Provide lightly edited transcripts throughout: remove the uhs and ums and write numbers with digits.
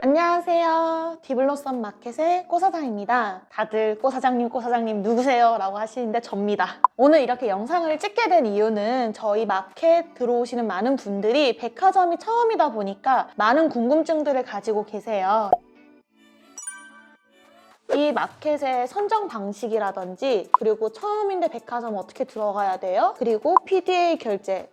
안녕하세요. 디블로썸 마켓의 꼬사장입니다. 다들 꼬사장님 누구세요? 라고 하시는데 접니다. 오늘 이렇게 영상을 찍게 된 이유는 저희 마켓 들어오시는 많은 분들이 백화점이 처음이다 보니까 많은 궁금증들을 가지고 계세요. 이 마켓의 선정 방식이라든지, 그리고 처음인데 백화점 어떻게 들어가야 돼요? 그리고 PDA 결제,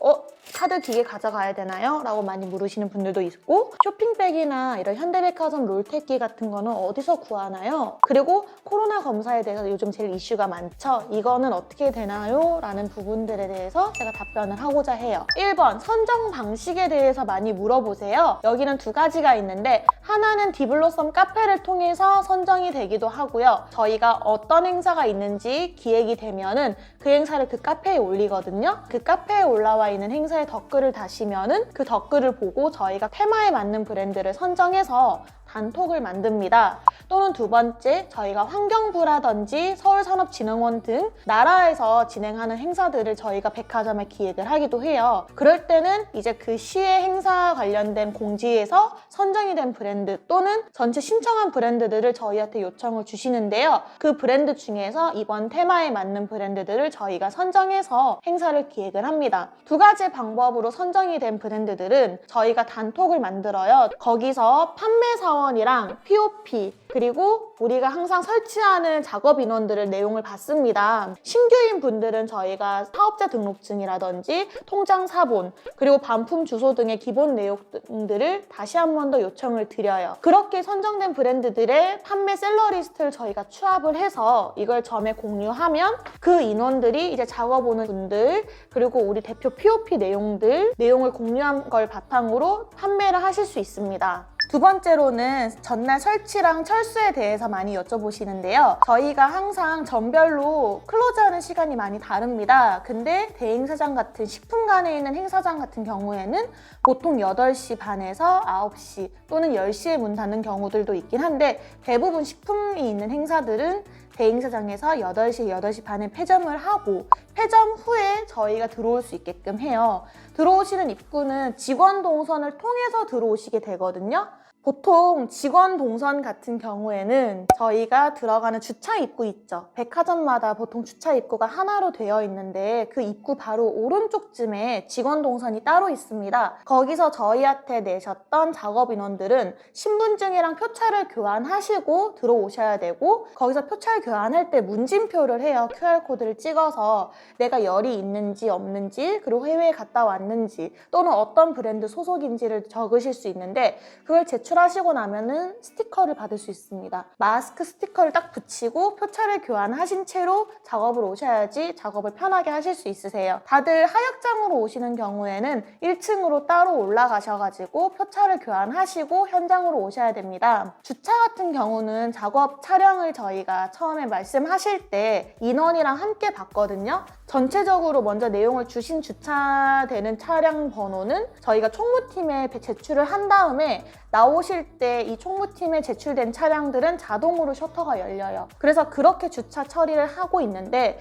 카드 기계 가져가야 되나요? 라고 많이 물으시는 분들도 있고, 쇼핑백이나 이런 현대백화점 롤택기 같은 거는 어디서 구하나요? 그리고 코로나 검사에 대해서 요즘 제일 이슈가 많죠? 이거는 어떻게 되나요? 라는 부분들에 대해서 제가 답변을 하고자 해요. 1번, 선정 방식에 대해서 많이 물어보세요. 여기는 두 가지가 있는데, 하나는 디블로썸 카페를 통해서 선정이 되기도 하고요. 저희가 어떤 행사가 있는지 기획이 되면은 그 행사를 그 카페에 올리거든요. 그 카페에 올라와 있는 행사의 댓글을 다시면은 그 댓글을 보고 저희가 테마에 맞는 브랜드를 선정해서 단톡을 만듭니다. 또는 두 번째, 저희가 환경부라든지 서울산업진흥원 등 나라에서 진행하는 행사들을 저희가 백화점에 기획을 하기도 해요. 그럴 때는 이제 그 시의 행사 관련된 공지에서 선정이 된 브랜드 또는 전체 신청한 브랜드들을 저희한테 요청을 주시는데요. 그 브랜드 중에서 이번 테마에 맞는 브랜드들을 저희가 선정해서 행사를 기획을 합니다. 두 가지 방법으로 선정이 된 브랜드들은 저희가 단톡을 만들어요. 거기서 판매사원이랑 POP, 그리고 우리가 항상 설치하는 작업 인원들을 내용을 받습니다. 신규인 분들은 저희가 사업자 등록증이라든지 통장 사본, 그리고 반품 주소 등의 기본 내용들을 다시 한 번 더 요청을 드려요. 그렇게 선정된 브랜드들의 판매 셀러 리스트를 저희가 추합을 해서 이걸 점에 공유하면 그 인원들이 이제 작업 오는 분들, 그리고 우리 대표 POP 내용을 공유한 걸 바탕으로 판매를 하실 수 있습니다. 두 번째로는 전날 설치랑 철수에 대해서 많이 여쭤보시는데요. 저희가 항상 전별로 클로즈하는 시간이 많이 다릅니다. 근데 대행사장 같은 식품관에 있는 행사장 같은 경우에는 보통 8시 반에서 9시 또는 10시에 문 닫는 경우들도 있긴 한데, 대부분 식품이 있는 행사들은 대행사장에서 8시 반에 폐점을 하고 폐점 후에 저희가 들어올 수 있게끔 해요. 들어오시는 입구는 직원 동선을 통해서 들어오시게 되거든요. 보통 직원 동선 같은 경우에는 저희가 들어가는 주차 입구 있죠. 백화점마다 보통 주차 입구가 하나로 되어 있는데 그 입구 바로 오른쪽쯤에 직원 동선이 따로 있습니다. 거기서 저희한테 내셨던 작업 인원들은 신분증이랑 표차를 교환하시고 들어오셔야 되고, 거기서 표차를 교환할 때 문진표를 해요. QR코드를 찍어서 내가 열이 있는지 없는지, 그리고 해외에 갔다 왔는지 또는 어떤 브랜드 소속인지를 적으실 수 있는데, 그걸 제출하시고 나면은 스티커를 받을 수 있습니다. 마스크 스티커를 딱 붙이고 표차를 교환하신 채로 작업을 오셔야지 작업을 편하게 하실 수 있으세요. 다들 하역장으로 오시는 경우에는 1층으로 따로 올라가셔가지고 표차를 교환하시고 현장으로 오셔야 됩니다. 주차 같은 경우는 작업 차량을 저희가 처음에 말씀하실 때 인원이랑 함께 받거든요. 전체적으로 먼저 내용을 주신 주차되는 차량 번호는 저희가 총무팀에 제출을 한 다음에 나오실 때 이 총무팀에 제출된 차량들은 자동으로 셔터가 열려요. 그래서 그렇게 주차 처리를 하고 있는데,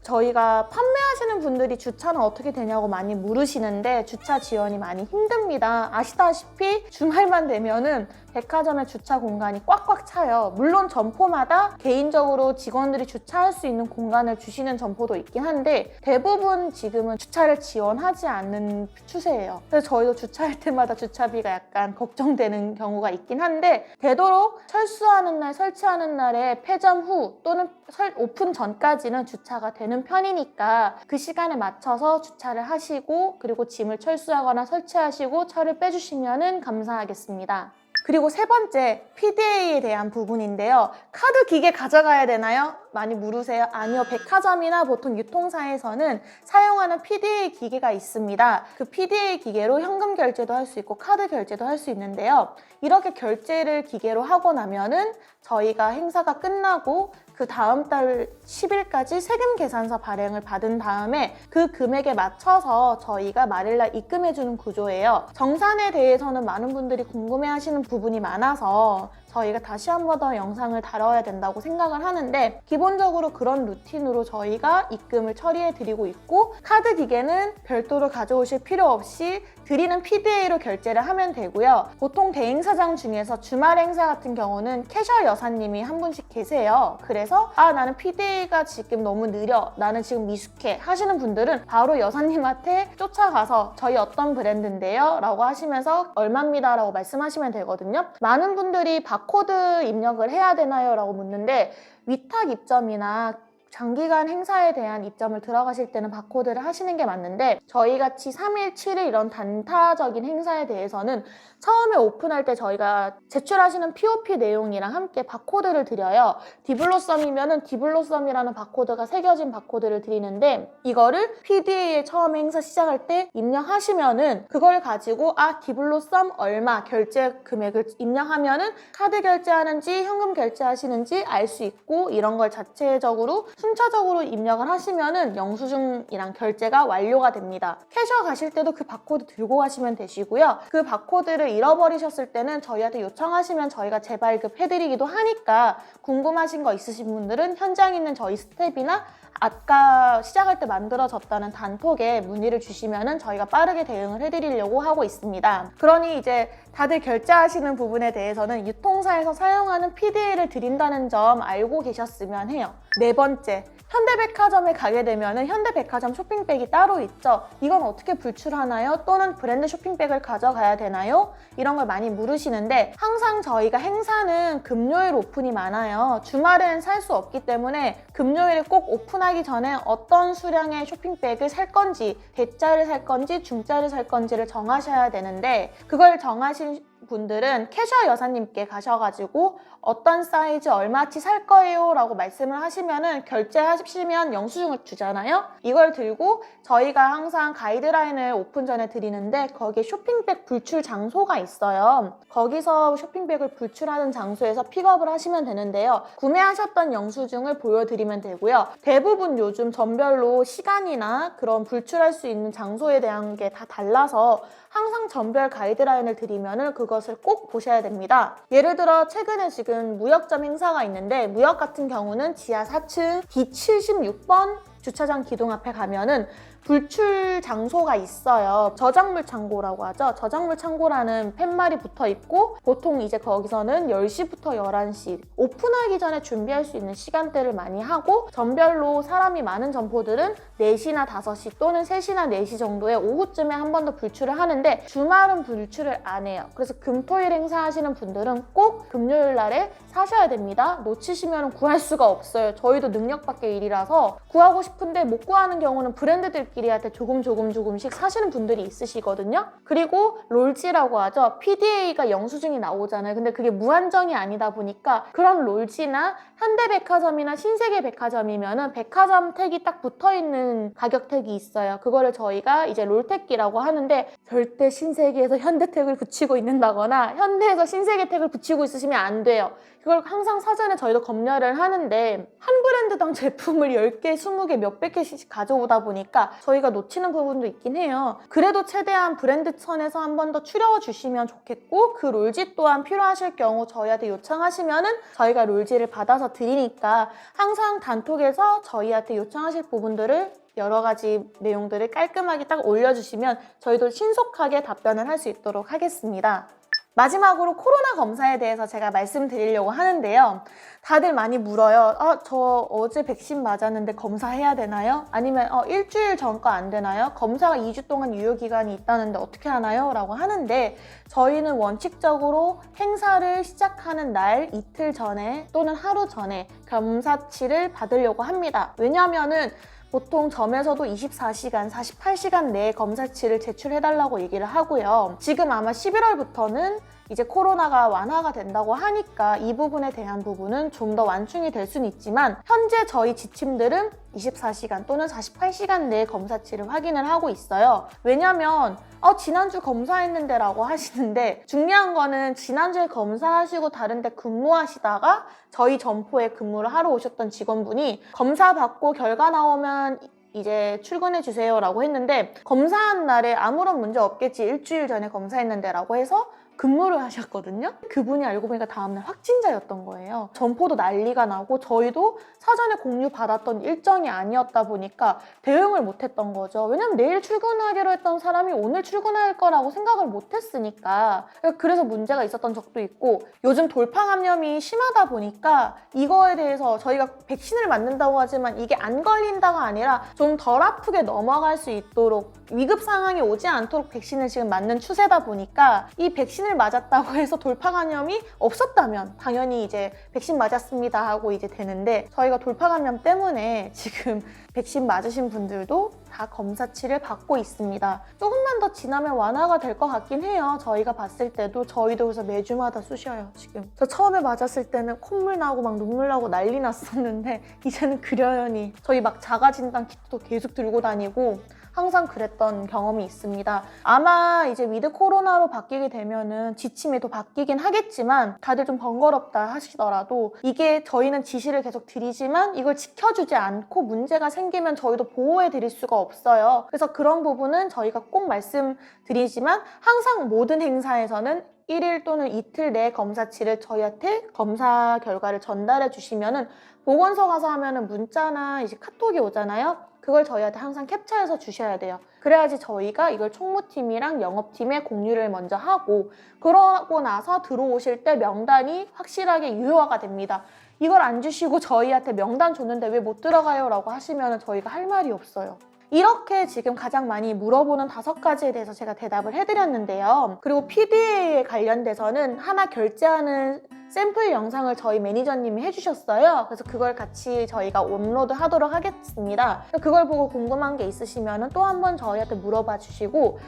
저희가 판매하시는 분들이 주차는 어떻게 되냐고 많이 물으시는데 주차 지원이 많이 힘듭니다. 아시다시피 주말만 되면은 백화점의 주차 공간이 꽉꽉 차요. 물론 점포마다 개인적으로 직원들이 주차할 수 있는 공간을 주시는 점포도 있긴 한데 대부분 지금은 주차를 지원하지 않는 추세예요. 그래서 저희도 주차할 때마다 주차비가 약간 걱정되는 경우가 있긴 한데, 되도록 철수하는 날, 설치하는 날에 폐점 후 또는 오픈 전까지는 주차가 되는 편이니까 그 시간에 맞춰서 주차를 하시고, 그리고 짐을 철수하거나 설치하시고 차를 빼주시면 감사하겠습니다. 그리고 세 번째, PDA에 대한 부분인데요. 카드 기계 가져가야 되나요? 많이 물으세요. 아니요, 백화점이나 보통 유통사에서는 사용하는 PDA 기계가 있습니다. 그 PDA 기계로 현금 결제도 할 수 있고 카드 결제도 할 수 있는데요. 이렇게 결제를 기계로 하고 나면은 저희가 행사가 끝나고 그 다음 달 10일까지 세금 계산서 발행을 받은 다음에 그 금액에 맞춰서 저희가 말일날 입금해주는 구조예요. 정산에 대해서는 많은 분들이 궁금해하시는 부분이 많아서 저희가 다시 한 번 더 영상을 다뤄야 된다고 생각을 하는데, 기본적으로 그런 루틴으로 저희가 입금을 처리해 드리고 있고, 카드 기계는 별도로 가져오실 필요 없이 드리는 PDA로 결제를 하면 되고요. 보통 대행사장 중에서 주말 행사 같은 경우는 캐셔 여사님이 한 분씩 계세요. 그래서 나는 PDA가 지금 너무 느려, 나는 지금 미숙해 하시는 분들은 바로 여사님한테 쫓아가서 저희 어떤 브랜드인데요? 라고 하시면서 얼마입니다 라고 말씀하시면 되거든요. 많은 분들이 바코드 입력을 해야 되나요? 라고 묻는데, 위탁 입점이나 장기간 행사에 대한 입점을 들어가실 때는 바코드를 하시는 게 맞는데, 저희같이 3일, 7일 이런 단타적인 행사에 대해서는 처음에 오픈할 때 저희가 제출하시는 POP 내용이랑 함께 바코드를 드려요. 디블로썸이면은 디블로썸이라는 바코드가 새겨진 바코드를 드리는데, 이거를 PDA에 처음 행사 시작할 때 입력하시면은 그걸 가지고 디블로썸 얼마 결제 금액을 입력하면은 카드 결제하는지 현금 결제하시는지 알 수 있고, 이런 걸 자체적으로 순차적으로 입력을 하시면은 영수증이랑 결제가 완료가 됩니다. 캐셔 가실 때도 그 바코드 들고 가시면 되시고요. 그 바코드를 잃어버리셨을 때는 저희한테 요청하시면 저희가 재발급 해드리기도 하니까, 궁금하신 거 있으신 분들은 현장 있는 저희 스텝이나 아까 시작할 때 만들어졌다는 단톡에 문의를 주시면은 저희가 빠르게 대응을 해드리려고 하고 있습니다. 그러니 이제 다들 결제하시는 부분에 대해서는 유통사에서 사용하는 PDA를 드린다는 점 알고 계셨으면 해요. 네 번째, 현대백화점에 가게 되면은 현대백화점 쇼핑백이 따로 있죠. 이건 어떻게 불출하나요? 또는 브랜드 쇼핑백을 가져가야 되나요? 이런 걸 많이 물으시는데, 항상 저희가 행사는 금요일 오픈이 많아요. 주말엔 살 수 없기 때문에 금요일에 꼭 오픈하기 전에 어떤 수량의 쇼핑백을 살 건지, 대짜를 살 건지 중짜를 살 건지를 정하셔야 되는데, 그걸 정하신 분들은 캐셔 여사님께 가셔가지고 어떤 사이즈 얼마치 살 거예요 라고 말씀을 하시면은 결제하시면 영수증을 주잖아요. 이걸 들고 저희가 항상 가이드라인을 오픈 전에 드리는데, 거기에 쇼핑백 불출 장소가 있어요. 거기서 쇼핑백을 불출하는 장소에서 픽업을 하시면 되는데요. 구매하셨던 영수증을 보여드리면 되고요. 대부분 요즘 점별로 시간이나 그런 불출할 수 있는 장소에 대한 게 다 달라서 항상 점별 가이드라인을 드리면은 그것을 꼭 보셔야 됩니다. 예를 들어 최근에 지금 무역점 행사가 있는데, 무역 같은 경우는 지하 4층 D76번 주차장 기둥 앞에 가면은 불출 장소가 있어요. 저작물 창고라고 하죠. 저작물 창고라는 팻말이 붙어 있고, 보통 이제 거기서는 10시부터 11시 오픈하기 전에 준비할 수 있는 시간대를 많이 하고, 점별로 사람이 많은 점포들은 4시나 5시 또는 3시나 4시 정도에 오후쯤에 한 번 더 불출을 하는데, 주말은 불출을 안 해요. 그래서 금토일 행사하시는 분들은 꼭 금요일 날에 사셔야 됩니다. 놓치시면 구할 수가 없어요. 저희도 능력 밖의 일이라서 구하고 싶은데 못 구하는 경우는 브랜드들끼리한테 조금씩 사시는 분들이 있으시거든요. 그리고 롤지라고 하죠. PDA가 영수증이 나오잖아요. 근데 그게 무한정이 아니다 보니까 그런 롤지나 현대백화점이나 신세계백화점이면은 백화점 택이 딱 붙어있는 가격 택이 있어요. 그거를 저희가 이제 롤택기라고 하는데, 절대 신세계에서 현대택을 붙이고 있는다거나 현대에서 신세계 택을 붙이고 있으시면 안 돼요. 그걸 항상 사전에 저희도 검열을 하는데, 한 브랜드당 제품을 10개, 20개, 몇백 개씩 가져오다 보니까 저희가 놓치는 부분도 있긴 해요. 그래도 최대한 브랜드 선에서 한 번 더 추려주시면 좋겠고, 그 롤지 또한 필요하실 경우 저희한테 요청하시면은 저희가 롤지를 받아서 드리니까, 항상 단톡에서 저희한테 요청하실 부분들을 여러 가지 내용들을 깔끔하게 딱 올려주시면 저희도 신속하게 답변을 할 수 있도록 하겠습니다. 마지막으로 코로나 검사에 대해서 제가 말씀드리려고 하는데요. 다들 많이 물어요. 저 어제 백신 맞았는데 검사해야 되나요? 아니면 일주일 전 거 안 되나요? 검사가 2주 동안 유효기간이 있다는데 어떻게 하나요? 라고 하는데, 저희는 원칙적으로 행사를 시작하는 날 이틀 전에 또는 하루 전에 검사치를 받으려고 합니다. 왜냐하면은 보통 점에서도 24시간, 48시간 내에 검사치를 제출해달라고 얘기를 하고요. 지금 아마 11월부터는 이제 코로나가 완화가 된다고 하니까 이 부분에 대한 부분은 좀 더 완충이 될 수는 있지만, 현재 저희 지침들은 24시간 또는 48시간 내에 검사치를 확인을 하고 있어요. 왜냐면 지난주 검사했는데 라고 하시는데, 중요한 거는 지난주에 검사하시고 다른 데 근무하시다가 저희 점포에 근무를 하러 오셨던 직원분이 검사 받고 결과 나오면 이제 출근해 주세요 라고 했는데, 검사한 날에 아무런 문제 없겠지, 일주일 전에 검사했는데 라고 해서 근무를 하셨거든요. 그분이 알고 보니까 다음날 확진자였던 거예요. 점포도 난리가 나고 저희도 사전에 공유받았던 일정이 아니었다 보니까 대응을 못했던 거죠. 왜냐면 내일 출근하기로 했던 사람이 오늘 출근할 거라고 생각을 못했으니까. 그래서 문제가 있었던 적도 있고, 요즘 돌파 감염이 심하다 보니까 이거에 대해서 저희가 백신을 맞는다고 하지만 이게 안 걸린다가 아니라 좀 덜 아프게 넘어갈 수 있도록 위급 상황이 오지 않도록 백신을 지금 맞는 추세다 보니까 이 백신을 맞았다고 해서 돌파 감염이 없었다면 당연히 이제 백신 맞았습니다 하고 이제 되는데, 저희가 돌파 감염 때문에 지금 백신 맞으신 분들도 다 검사치를 받고 있습니다. 조금만 더 지나면 완화가 될 것 같긴 해요. 저희가 봤을 때도 저희도 그래서 매주마다 쑤셔요 지금. 저 처음에 맞았을 때는 콧물 나고 막 눈물 나고 난리 났었는데 이제는 그려려니 저희 막 자가진단 키트도 계속 들고 다니고 항상 그랬던 경험이 있습니다. 아마 이제 위드 코로나로 바뀌게 되면은 지침이 또 바뀌긴 하겠지만 다들 좀 번거롭다 하시더라도 이게 저희는 지시를 계속 드리지만 이걸 지켜주지 않고 문제가 생기면 저희도 보호해 드릴 수가 없어요. 그래서 그런 부분은 저희가 꼭 말씀드리지만 항상 모든 행사에서는 1일 또는 이틀 내 검사치를 저희한테 검사 결과를 전달해 주시면은 보건소 가서 하면은 문자나 이제 카톡이 오잖아요. 그걸 저희한테 항상 캡처해서 주셔야 돼요. 그래야지 저희가 이걸 총무팀이랑 영업팀에 공유를 먼저 하고, 그러고 나서 들어오실 때 명단이 확실하게 유효화가 됩니다. 이걸 안 주시고 저희한테 명단 줬는데 왜 못 들어가요? 라고 하시면 저희가 할 말이 없어요. 이렇게 지금 가장 많이 물어보는 5가지에 대해서 제가 대답을 해드렸는데요. 그리고 PDA에 관련돼서는 하나 결제하는 샘플 영상을 저희 매니저님이 해주셨어요. 그래서 그걸 같이 저희가 업로드 하도록 하겠습니다. 그걸 보고 궁금한 게 있으시면 또 한 번 저희한테 물어봐 주시고,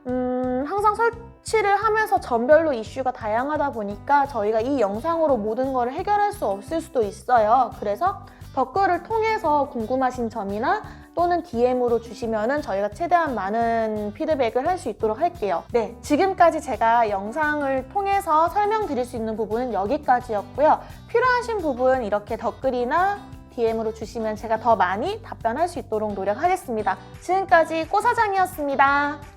항상 설치를 하면서 점별로 이슈가 다양하다 보니까 저희가 이 영상으로 모든 걸 해결할 수 없을 수도 있어요. 그래서 댓글을 통해서 궁금하신 점이나 또는 DM으로 주시면은 저희가 최대한 많은 피드백을 할 수 있도록 할게요. 네, 지금까지 제가 영상을 통해서 설명드릴 수 있는 부분은 여기까지였고요. 필요하신 부분 이렇게 댓글이나 DM으로 주시면 제가 더 많이 답변할 수 있도록 노력하겠습니다. 지금까지 꼬사장이었습니다.